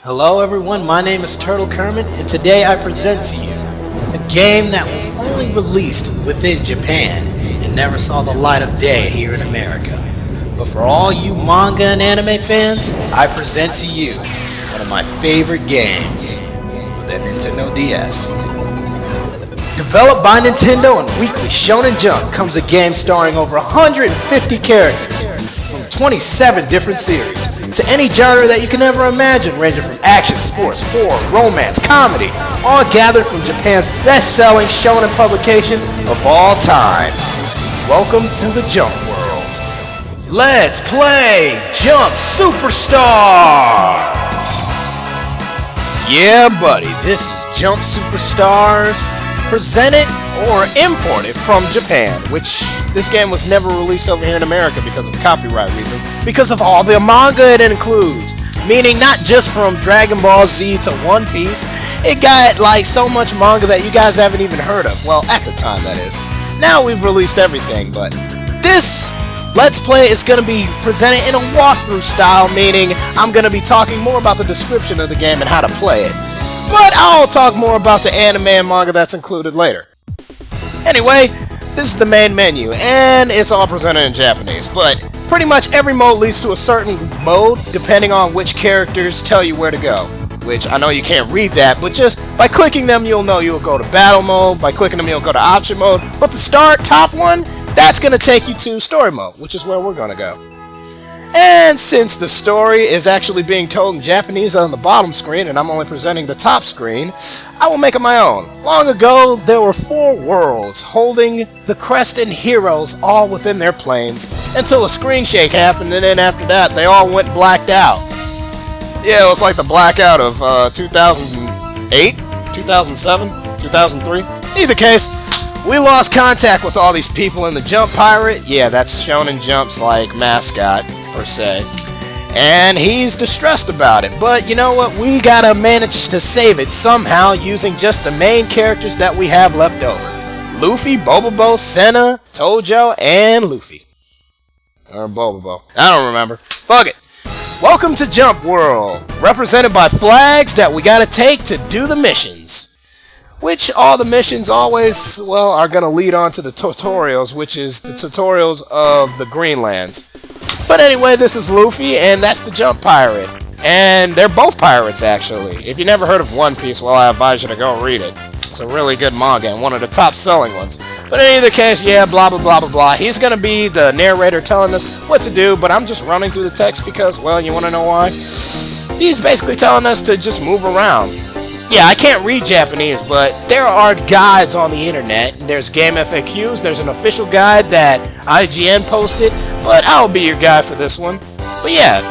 Hello everyone, my name is Turtle Kermit, and today I present to you a game that was only released within Japan and never saw the light of day here in America. But for all you manga and anime fans, I present to you one of my favorite games for the Nintendo DS. Developed by Nintendo and Weekly Shonen Jump comes a game starring over 150 characters from 27 different series to any genre that you can ever imagine, ranging from action, sports, horror, romance, comedy, all gathered from Japan's best-selling shonen publication of all time. Welcome to the Jump World. Let's play Jump Superstars! Yeah, buddy, this is Jump Superstars, presented or imported from Japan, which this game was never released over here in America because of copyright reasons, because of all the manga it includes, meaning not just from Dragon Ball Z to One Piece. It got like so much manga that you guys haven't even heard of, well, at the time that is. Now we've released everything, but this Let's Play is going to be presented in a walkthrough style, meaning I'm going to be talking more about the description of the game and how to play it. But I'll talk more about the anime and manga that's included later. Anyway, this is the main menu, and it's all presented in Japanese, but pretty much every mode leads to a certain mode, depending on which characters tell you where to go. Which, I know you can't read that, but just by clicking them, you'll know you'll go to battle mode, by clicking them, you'll go to option mode, but the top one, that's going to take you to story mode, which is where we're going to go. And since the story is actually being told in Japanese on the bottom screen, and I'm only presenting the top screen, I will make it my own. Long ago, there were 4 worlds holding the Crescent heroes all within their planes, until a screen shake happened, and then after that, they all went blacked out. Yeah, it was like the blackout of 2008, 2007, 2003. Either case, we lost contact with all these people in the Jump Pirate. Yeah, that's Shonen Jump's like mascot, per se. And he's distressed about it. But you know what? We gotta manage to save it somehow using just the main characters that we have left over. Luffy, Bobobo, Senna, Tojo, and Luffy. Or Bobobo. I don't remember. Fuck it. Welcome to Jump World, represented by flags that we gotta take to do the missions. Which all the missions always, well, are gonna lead on to the tutorials, which is the tutorials of the Greenlands. But anyway, this is Luffy, and that's the Jump Pirate. And they're both pirates, actually. If you never heard of One Piece, well, I advise you to go read it. It's a really good manga, and one of the top-selling ones. But in either case, yeah, blah, blah, blah, blah, blah. He's gonna be the narrator telling us what to do, but I'm just running through the text because, well, you wanna know why? He's basically telling us to just move around. Yeah, I can't read Japanese, but there are guides on the internet. There's game FAQs, there's an official guide that IGN posted, but I'll be your guide for this one. But yeah,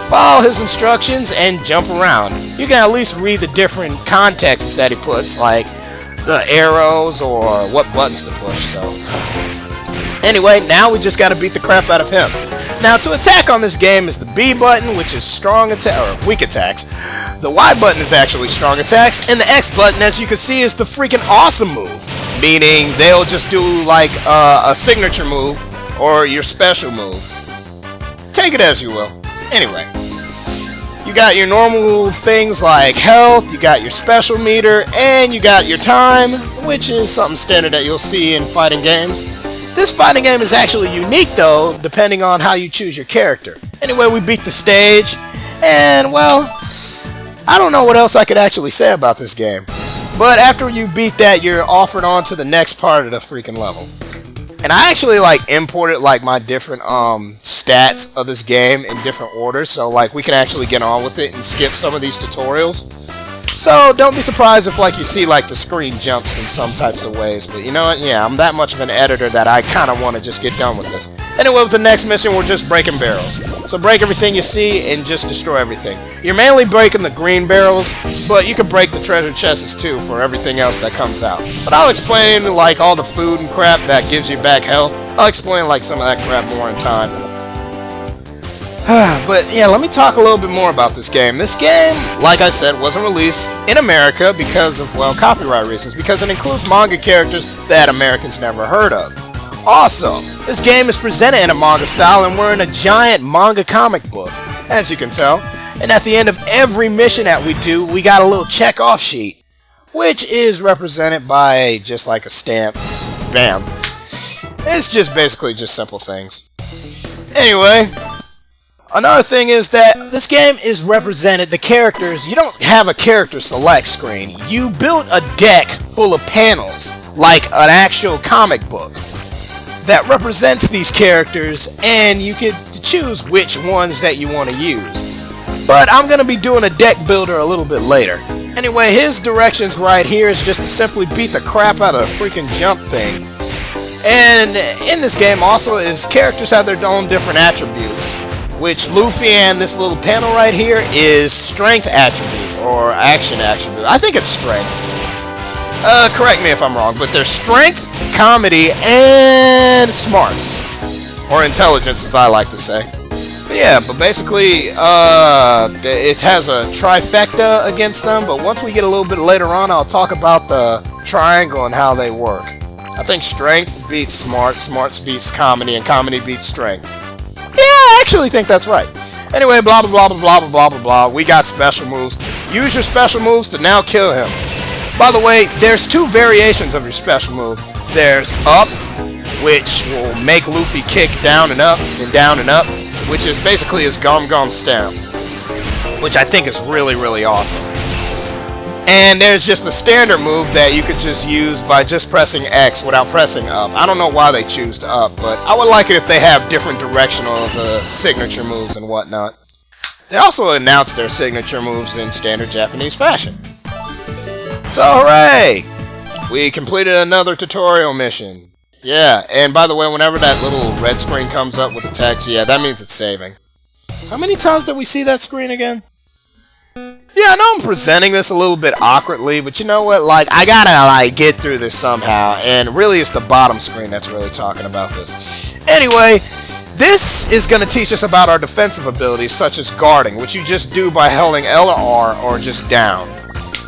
follow his instructions and jump around. You can at least read the different contexts that he puts, like the arrows or what buttons to push, so. Anyway, now we just gotta beat the crap out of him. Now, to attack on this game is the B button, which is strong attack or weak attacks. The Y button is actually strong attacks, and the X button, as you can see, is the freaking awesome move. Meaning, they'll just do like a signature move or your special move. Take it as you will. Anyway, you got your normal things like health, you got your special meter, and you got your time, which is something standard that you'll see in fighting games. This fighting game is actually unique though, depending on how you choose your character. Anyway, we beat the stage, and well, I don't know what else I could actually say about this game. But after you beat that, you're offered on to the next part of the freaking level. And I actually like imported like my different stats of this game in different orders, so like we can actually get on with it and skip some of these tutorials. So don't be surprised if like you see like the screen jumps in some types of ways, but you know what, yeah, I'm that much of an editor that I kind of want to just get done with this. Anyway, with the next mission, we're just breaking barrels. So break everything you see and just destroy everything. You're mainly breaking the green barrels, but you can break the treasure chests too for everything else that comes out. But I'll explain like all the food and crap that gives you back health. I'll explain like some of that crap more in time. But yeah, let me talk a little bit more about this game. This game, like I said, wasn't released in America because of, well, copyright reasons, because it includes manga characters that Americans never heard of. Also, this game is presented in a manga style, and we're in a giant manga comic book, as you can tell. And at the end of every mission that we do, we got a little check-off sheet, which is represented by just like a stamp. Bam. It's just basically just simple things. Anyway, another thing is that this game is represented, the characters, you don't have a character select screen. You build a deck full of panels, like an actual comic book, that represents these characters, and you can choose which ones that you want to use. But I'm going to be doing a deck builder a little bit later. Anyway, his directions right here is just to simply beat the crap out of a freaking jump thing. And in this game also is characters have their own different attributes, which Luffy and this little panel right here is strength attribute or action attribute. I think it's strength. Correct me if I'm wrong, but there's strength, comedy, and smarts. Or intelligence, as I like to say. But yeah, but basically, it has a trifecta against them, but once we get a little bit later on, I'll talk about the triangle and how they work. I think strength beats smart, smarts beats comedy, and comedy beats strength. Yeah, I actually think that's right. Anyway, blah, blah, blah, blah, blah, blah, blah, blah. We got special moves. Use your special moves to now kill him. By the way, there's two variations of your special move. There's up, which will make Luffy kick down and up, which is basically his Gum Gum Stamp, which I think is really, really awesome. And there's just the standard move that you could just use by just pressing X without pressing up. I don't know why they choose to up, but I would like it if they have different directional signature moves and whatnot. They also announced their signature moves in standard Japanese fashion. So hooray! We completed another tutorial mission. Yeah, and by the way, whenever that little red screen comes up with the text, yeah, that means it's saving. How many times did we see that screen again? Yeah, I know I'm presenting this a little bit awkwardly, but you know what, I gotta, get through this somehow, and really it's the bottom screen that's really talking about this. Anyway, this is gonna teach us about our defensive abilities, such as guarding, which you just do by holding L or R, or just down.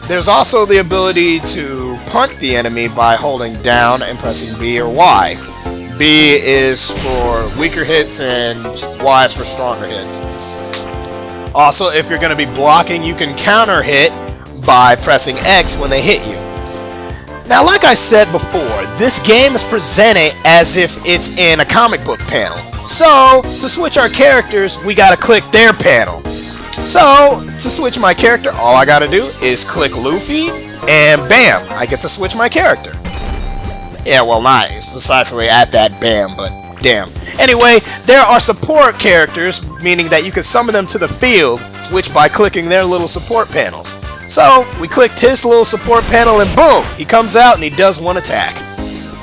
There's also the ability to punt the enemy by holding down and pressing B or Y. B is for weaker hits, and Y is for stronger hits. Also, if you're going to be blocking, you can counter hit by pressing X when they hit you. Now, like I said before, this game is presented as if it's in a comic book panel. So, to switch our characters, we got to click their panel. So, to switch my character, all I got to do is click Luffy, and bam, I get to switch my character. Yeah, well, not specifically at that bam, but damn. Anyway, there are support characters, meaning that you can summon them to the field, which by clicking their little support panels. So, we clicked his little support panel and boom, he comes out and he does one attack.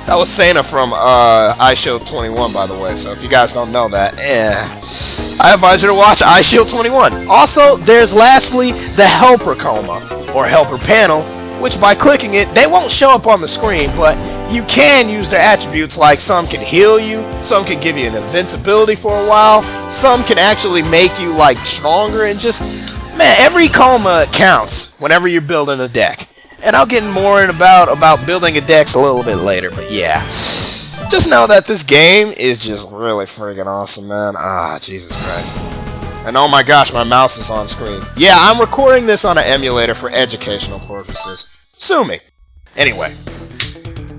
That was Sana from iShield 21, by the way, so if you guys don't know that, I advise you to watch iShield 21. Also, there's lastly the Helper Coma, or Helper Panel, which by clicking it, they won't show up on the screen, but you can use their attributes, like some can heal you, some can give you an invincibility for a while, some can actually make you stronger, and just, man, every coma counts whenever you're building a deck. And I'll get more about building a decks a little bit later, but yeah. Just know that this game is just really friggin' awesome, man. Ah, Jesus Christ. And oh my gosh, my mouse is on screen. Yeah, I'm recording this on an emulator for educational purposes. Sue me. Anyway.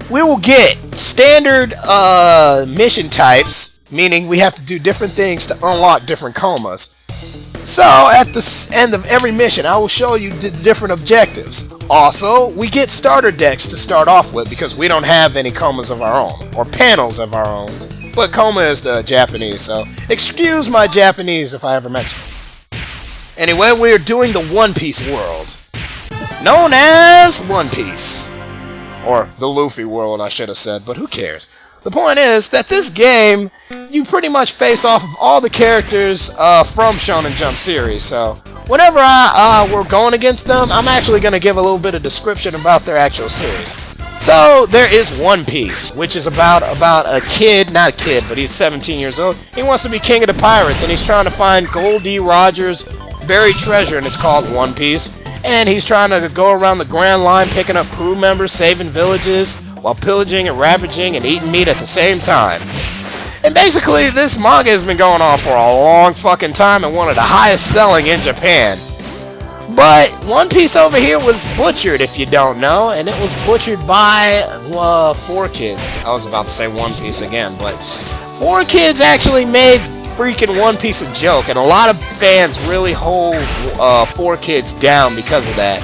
We will get standard mission types, meaning we have to do different things to unlock different comas. So, at the end of every mission, I will show you the different objectives. Also, we get starter decks to start off with because we don't have any comas of our own, or panels of our own. But coma is the Japanese, so excuse my Japanese if I ever mention it. Anyway, we are doing the One Piece world, known as One Piece. Or the Luffy world, I should have said, but who cares? The point is that this game, you pretty much face off of all the characters from Shonen Jump series, so whenever we're going against them, I'm actually going to give a little bit of description about their actual series. So, there is One Piece, which is about a kid, not a kid, but he's 17 years old. He wants to be king of the pirates, and he's trying to find Gold D. Rogers' buried treasure, and it's called One Piece. And he's trying to go around the Grand Line, picking up crew members, saving villages, while pillaging and ravaging and eating meat at the same time. And basically, this manga has been going on for a long fucking time and one of the highest selling in Japan. But One Piece over here was butchered, if you don't know, and it was butchered by 4Kids. I was about to say One Piece again, but 4Kids actually made freaking One Piece a joke, and a lot of fans really hold 4Kids down because of that.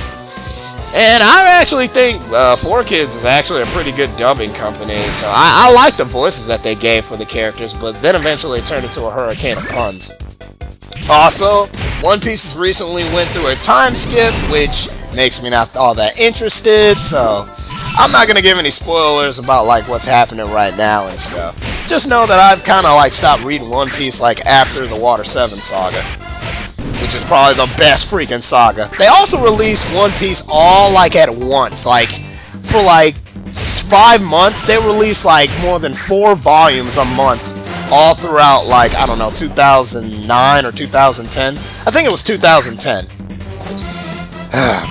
And I actually think 4Kids is actually a pretty good dubbing company, so I like the voices that they gave for the characters, but then eventually it turned into a hurricane of puns. Also, One Piece has recently went through a time skip, which makes me not all that interested, so I'm not gonna give any spoilers about like what's happening right now and stuff. Just know that I've kind of like stopped reading One Piece like after the Water 7 saga, which is probably the best freaking saga. They also released One Piece all like at once, like for like 5 months they released like more than 4 volumes a month. All throughout, like, I don't know, 2009 or 2010. I think it was 2010.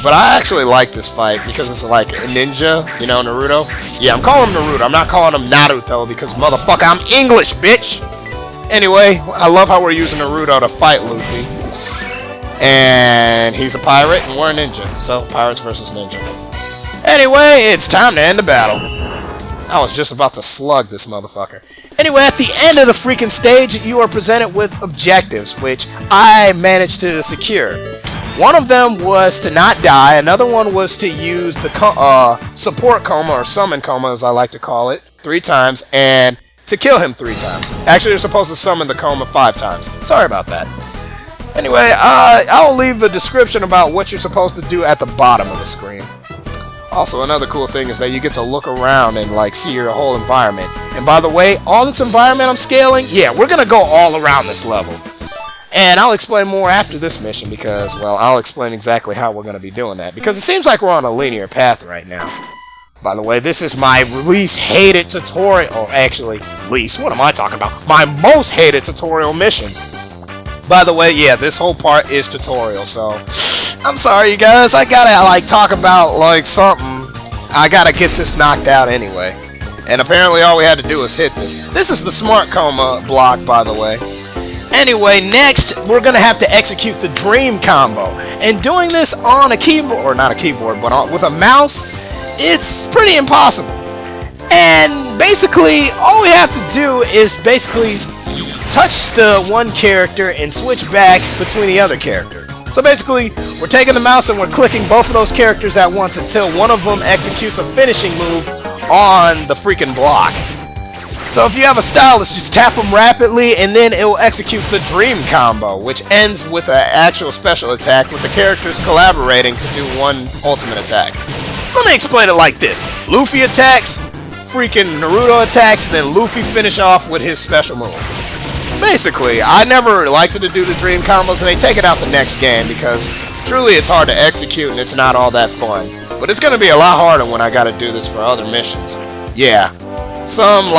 But I actually like this fight because it's like a ninja, you know, Naruto. Yeah, I'm calling him Naruto. I'm not calling him Naruto because, motherfucker, I'm English, bitch! Anyway, I love how we're using Naruto to fight Luffy. And he's a pirate and we're a ninja. So, pirates versus ninja. Anyway, it's time to end the battle. I was just about to slug this motherfucker. Anyway, at the end of the freaking stage, you are presented with objectives, which I managed to secure. One of them was to not die, another one was to use the support coma, or summon coma as I like to call it, 3 times, and to kill him 3 times. Actually, you're supposed to summon the coma 5 times. Sorry about that. Anyway, I'll leave a description about what you're supposed to do at the bottom of the screen. Also, another cool thing is that you get to look around and like see your whole environment. And by the way, all this environment I'm scaling, yeah, we're gonna go all around this level. And I'll explain more after this mission because, well, I'll explain exactly how we're gonna be doing that. Because it seems like we're on a linear path right now. By the way, this is my least hated tutorial, or actually, least, what am I talking about? My most hated tutorial mission. By the way, yeah, this whole part is tutorial, so I'm sorry, you guys. I gotta, like, talk about, like, something. I gotta get this knocked out anyway. And apparently all we had to do was hit this. This is the smart coma block, by the way. Anyway, next, we're gonna have to execute the dream combo. And doing this on a keyboard, or not a keyboard, but with a mouse, it's pretty impossible. And basically, all we have to do is basically touch the one character and switch back between the other character. So basically, we're taking the mouse and we're clicking both of those characters at once until one of them executes a finishing move on the freaking block. So if you have a stylus, just tap them rapidly and then it will execute the dream combo, which ends with an actual special attack with the characters collaborating to do one ultimate attack. Let me explain it like this. Luffy attacks, freaking Naruto attacks, and then Luffy finish off with his special move. Basically, I never liked to do the dream combos, and they take it out the next game because truly it's hard to execute and it's not all that fun. But it's going to be a lot harder when I got to do this for other missions. Yeah, some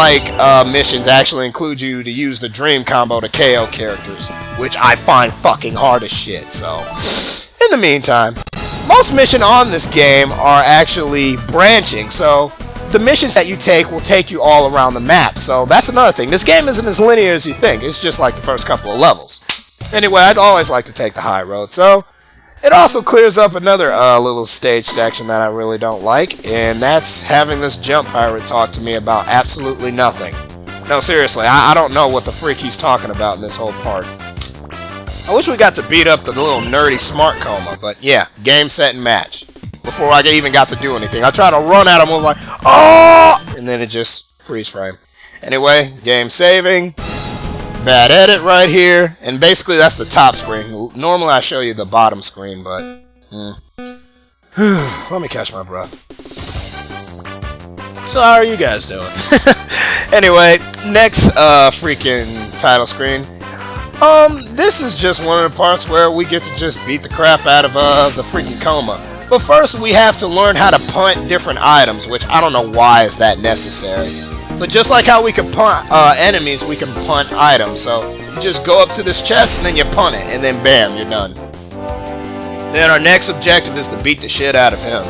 missions actually include you to use the dream combo to KO characters, which I find fucking hard as shit. So, in the meantime, most missions on this game are actually branching, so the missions that you take will take you all around the map, so that's another thing. This game isn't as linear as you think, it's just like the first couple of levels. Anyway, I'd always like to take the high road, so it also clears up another little stage section that I really don't like, and that's having this jump pirate talk to me about absolutely nothing. No, seriously, I don't know what the freak he's talking about in this whole part. I wish we got to beat up the little nerdy smart coma, but yeah, game, set, and match. Before I even got to do anything, I tried to run at him, I was like, oh! And then it just freeze frame. Anyway, game saving. Bad edit right here. And basically that's the top screen. Normally I show you the bottom screen, but let me catch my breath. So how are you guys doing? Anyway, next freaking title screen. This is just one of the parts where we get to just beat the crap out of the freaking coma. But first, we have to learn how to punt different items, which I don't know why is that necessary. But just like how we can punt enemies, we can punt items. So you just go up to this chest and then you punt it, and then bam, you're done. Then our next objective is to beat the shit out of him.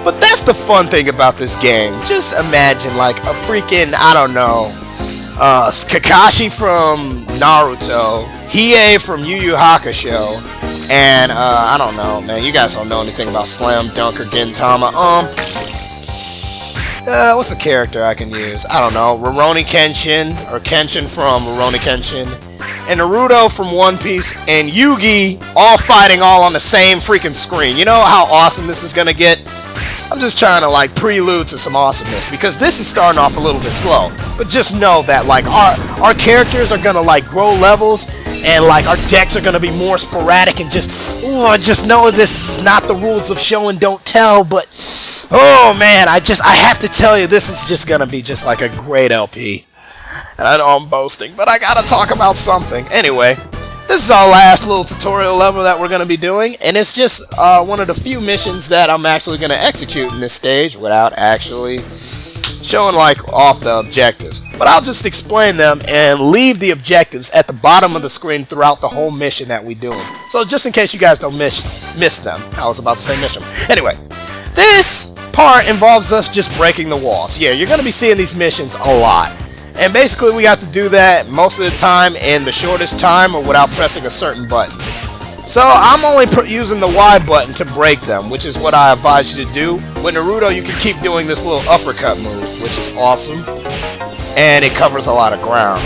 But that's the fun thing about this game. Just imagine like a freaking, I don't know, Kakashi from Naruto, Hiei from Yu Yu Hakusho, and I don't know, man. You guys don't know anything about Slam Dunk or Gintama. What's a character I can use? I don't know. Rurouni Kenshin, or Kenshin from Rurouni Kenshin, and Naruto from One Piece, and Yugi, all fighting all on the same freaking screen. You know how awesome this is gonna get? I'm just trying to like prelude to some awesomeness, because this is starting off a little bit slow. But just know that like our characters are gonna like grow levels, and like our decks are gonna be more sporadic, and just know this is not the rules of show and don't tell. But oh man, I have to tell you, this is just gonna be just like a great LP. And I know I'm boasting, but I gotta talk about something. Anyway, this is our last little tutorial level that we're going to be doing, and it's just one of the few missions that I'm actually going to execute in this stage without actually showing like off the objectives. But I'll just explain them and leave the objectives at the bottom of the screen throughout the whole mission that we do. So just in case you guys don't miss them. I was about to say mission. Anyway, this part involves us just breaking the walls. Yeah, you're going to be seeing these missions a lot. And basically we have to do that most of the time in the shortest time or without pressing a certain button. So I'm only using the Y button to break them, which is what I advise you to do. With Naruto, you can keep doing this little uppercut move, which is awesome. And it covers a lot of ground.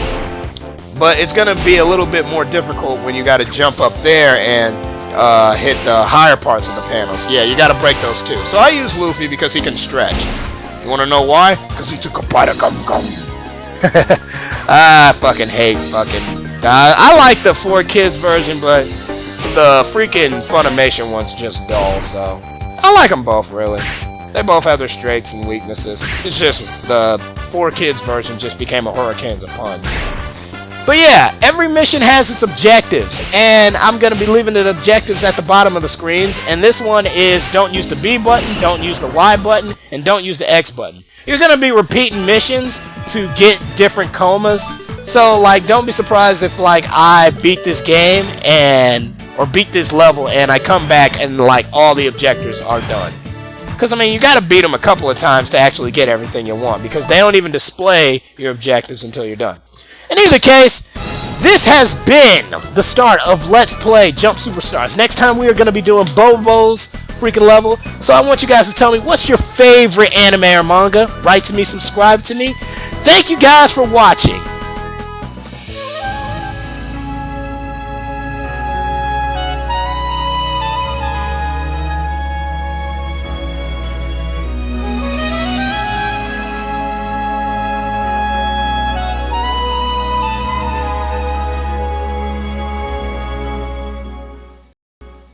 But it's going to be a little bit more difficult when you got to jump up there and hit the higher parts of the panels. Yeah, you got to break those too. So I use Luffy because he can stretch. You want to know why? Because he took a bite of gum gum. I fucking hate I like the 4Kids version, but the freaking Funimation one's just dull, so I like them both, really. They both have their strengths and weaknesses. It's just the 4Kids version just became a hurricane of puns. But yeah, every mission has its objectives, and I'm going to be leaving the objectives at the bottom of the screens, and this one is don't use the B button, don't use the Y button, and don't use the X button. You're going to be repeating missions to get different comas, so like don't be surprised if like I beat this game or beat this level and I come back and like all the objectives are done. Because I mean, you got to beat them a couple of times to actually get everything you want, because they don't even display your objectives until you're done. In either case, this has been the start of Let's Play Jump Superstars. Next time we are going to be doing Bobo's freaking level. So I want you guys to tell me what's your favorite anime or manga. Write to me, subscribe to me. Thank you guys for watching.